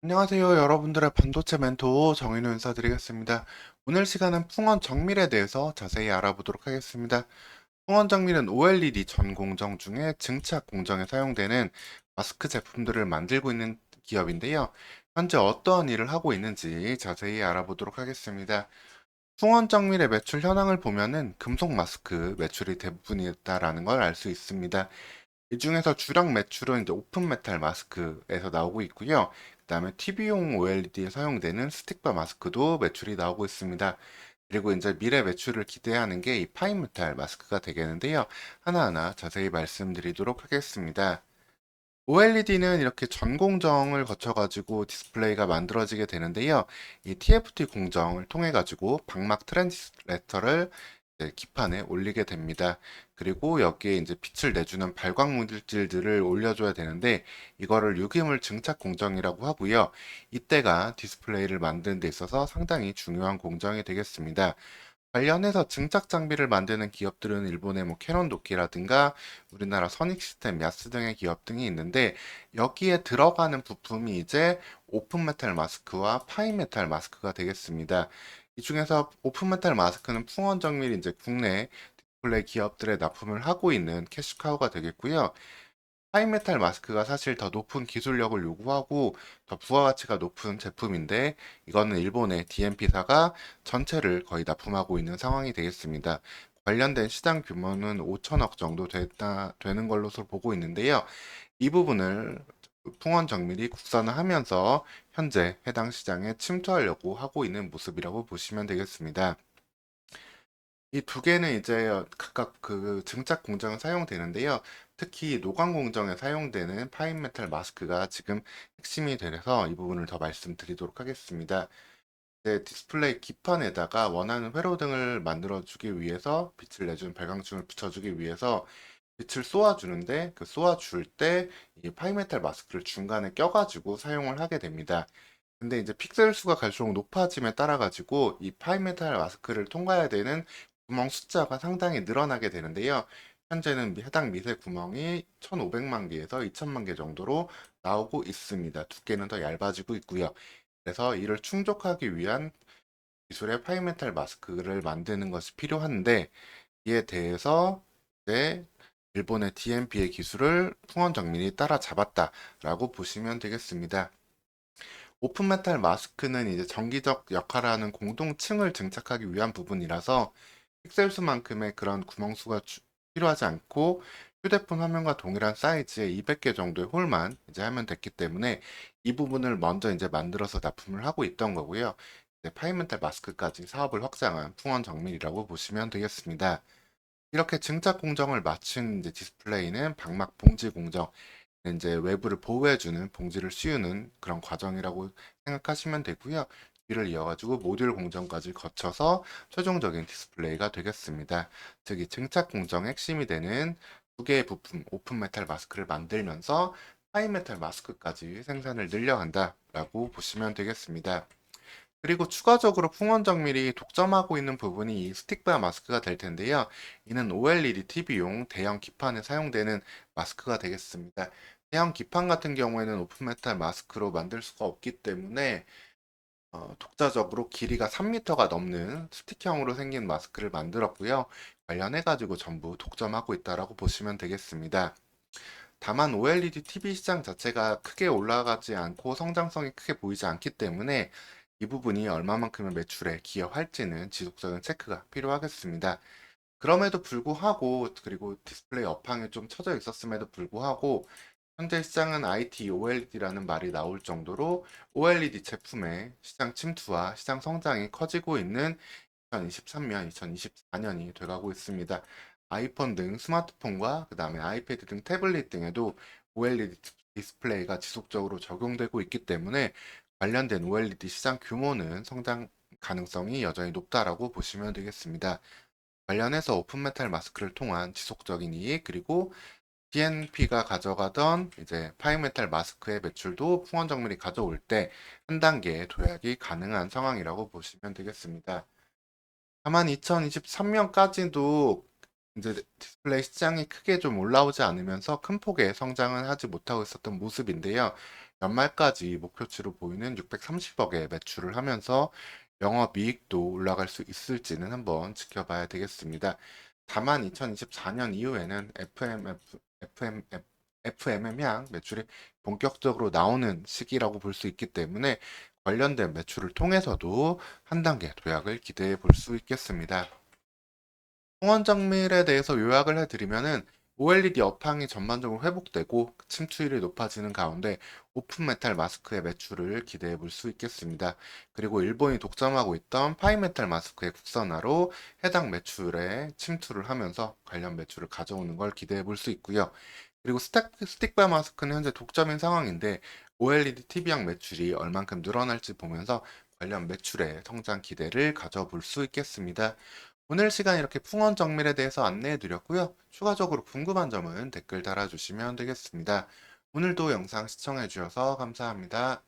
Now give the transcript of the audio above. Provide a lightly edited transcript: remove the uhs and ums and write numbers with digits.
안녕하세요. 여러분들의 반도체 멘토 정인우 인사드리겠습니다. 오늘 시간은 풍원 정밀에 대해서 자세히 알아보도록 하겠습니다. 풍원 정밀은 OLED 전 공정 중에 증착 공정에 사용되는 마스크 제품들을 만들고 있는 기업인데요. 현재 어떠한 일을 하고 있는지 자세히 알아보도록 하겠습니다. 풍원 정밀의 매출 현황을 보면은 금속 마스크 매출이 대부분이다라는 걸 알 수 있습니다. 이 중에서 주력 매출은 이제 오픈 메탈 마스크에서 나오고 있고요. 그다음에 TV용 OLED에 사용되는 스틱바 마스크도 매출이 나오고 있습니다. 그리고 이제 미래 매출을 기대하는 게 이 파인 메탈 마스크가 되겠는데요. 하나하나 자세히 말씀드리도록 하겠습니다. OLED는 이렇게 전공정을 거쳐가지고 디스플레이가 만들어지게 되는데요. 이 TFT 공정을 통해가지고 방막 트랜지스터를 이제 기판에 올리게 됩니다. 그리고 여기에 이제 빛을 내주는 발광 물질들을 올려줘야 되는데 이거를 유기물 증착 공정이라고 하고요. 이때가 디스플레이를 만드는 데 있어서 상당히 중요한 공정이 되겠습니다. 관련해서 증착 장비를 만드는 기업들은 일본의 뭐 캐논 도끼라든가 우리나라 선익 시스템, 야스 등의 기업 등이 있는데 여기에 들어가는 부품이 이제 오픈 메탈 마스크와 파인 메탈 마스크가 되겠습니다. 이 중에서 오픈 메탈 마스크는 풍원 정밀 이제 국내 디스플레이 기업들에 납품을 하고 있는 캐시카우가 되겠고요. 하이메탈 마스크가 사실 더 높은 기술력을 요구하고 더 부가가치가 높은 제품인데 이거는 일본의 DMP사가 전체를 거의 납품하고 있는 상황이 되겠습니다. 관련된 시장 규모는 5천억 정도 되는 걸로서 보고 있는데요. 이 부분을 풍원 정밀이 국산화하면서 현재 해당 시장에 침투하려고 하고 있는 모습이라고 보시면 되겠습니다. 이 두 개는 이제 각각 그 증착 공정에 사용되는데요. 특히 노광 공정에 사용되는 파인 메탈 마스크가 지금 핵심이 돼서 이 부분을 더 말씀드리도록 하겠습니다. 이제 디스플레이 기판에다가 원하는 회로등을 만들어주기 위해서 빛을 내주는 발광층을 붙여주기 위해서 빛을 쏘아주는데 그 쏘아줄 때 이 파인 메탈 마스크를 중간에 껴가지고 사용을 하게 됩니다. 근데 이제 픽셀 수가 갈수록 높아짐에 따라 가지고 이 파이메탈 마스크를 통과해야 되는 구멍 숫자가 상당히 늘어나게 되는데요. 현재는 해당 미세 구멍이 1,500만 개에서 2,000만 개 정도로 나오고 있습니다. 두께는 더 얇아지고 있고요. 그래서 이를 충족하기 위한 기술의 파이메탈 마스크를 만드는 것이 필요한데 이에 대해서 이제 일본의 DMP의 기술을 풍원 정밀이 따라잡았다라고 보시면 되겠습니다. 오픈 메탈 마스크는 이제 정기적 역할을 하는 공동층을 증착하기 위한 부분이라서 픽셀 수만큼의 그런 구멍 수가 필요하지 않고 휴대폰 화면과 동일한 사이즈의 200개 정도의 홀만 이제 하면 됐기 때문에 이 부분을 먼저 이제 만들어서 납품을 하고 있던 거고요. 이제 파이멘탈 마스크까지 사업을 확장한 풍원 정밀이라고 보시면 되겠습니다. 이렇게 증착 공정을 마친 이제 디스플레이는 방막 봉지 공정, 이제 외부를 보호해주는 봉지를 씌우는 그런 과정이라고 생각하시면 되고요. 이를 이어가지고 모듈 공정까지 거쳐서 최종적인 디스플레이가 되겠습니다. 즉, 이 증착 공정의 핵심이 되는 두 개의 부품, 오픈 메탈 마스크를 만들면서 하이 메탈 마스크까지 생산을 늘려간다라고 보시면 되겠습니다. 그리고 추가적으로 풍원정밀이 독점하고 있는 부분이 이 스틱바 마스크가 될 텐데요. 이는 OLED TV용 대형 기판에 사용되는 마스크가 되겠습니다. 대형 기판 같은 경우에는 오픈메탈 마스크로 만들 수가 없기 때문에 독자적으로 길이가 3m가 넘는 스틱형으로 생긴 마스크를 만들었고요. 관련해가지고 전부 독점하고 있다라고 보시면 되겠습니다. 다만 OLED TV 시장 자체가 크게 올라가지 않고 성장성이 크게 보이지 않기 때문에 이 부분이 얼마만큼의 매출에 기여할지는 지속적인 체크가 필요하겠습니다. 그럼에도 불구하고 그리고 디스플레이 업황이 좀 처져 있었음에도 불구하고 현재 시장은 IT OLED라는 말이 나올 정도로 OLED 제품의 시장 침투와 시장 성장이 커지고 있는 2023년, 2024년이 돼가고 있습니다. 아이폰 등 스마트폰과 그 다음에 아이패드 등 태블릿 등에도 OLED 디스플레이가 지속적으로 적용되고 있기 때문에 관련된 OLED 시장 규모는 성장 가능성이 여전히 높다라고 보시면 되겠습니다. 관련해서 오픈메탈 마스크를 통한 지속적인 이익 그리고 DNP가 가져가던 이제 파이메탈 마스크의 매출도 풍원정밀이 가져올 때 한 단계 도약이 가능한 상황이라고 보시면 되겠습니다. 다만 2023년까지도 이제 디스플레이 시장이 크게 좀 올라오지 않으면서 큰 폭의 성장은 하지 못하고 있었던 모습인데요. 연말까지 목표치로 보이는 630억의 매출을 하면서 영업이익도 올라갈 수 있을지는 한번 지켜봐야 되겠습니다. 다만 2024년 이후에는 FMM 향 매출이 본격적으로 나오는 시기라고 볼 수 있기 때문에 관련된 매출을 통해서도 한 단계 도약을 기대해 볼 수 있겠습니다. 홍원 정밀에 대해서 요약을 해드리면은 OLED 업황이 전반적으로 회복되고 침투율이 높아지는 가운데 오픈 메탈 마스크의 매출을 기대해 볼 수 있겠습니다. 그리고 일본이 독점하고 있던 파이메탈 마스크의 국산화로 해당 매출에 침투를 하면서 관련 매출을 가져오는 걸 기대해 볼 수 있고요. 그리고 스틱바 마스크는 현재 독점인 상황인데 OLED TV형 매출이 얼만큼 늘어날지 보면서 관련 매출의 성장 기대를 가져볼 수 있겠습니다. 오늘 시간 이렇게 풍원 정밀에 대해서 안내해 드렸고요. 추가적으로 궁금한 점은 댓글 달아주시면 되겠습니다. 오늘도 영상 시청해 주셔서 감사합니다.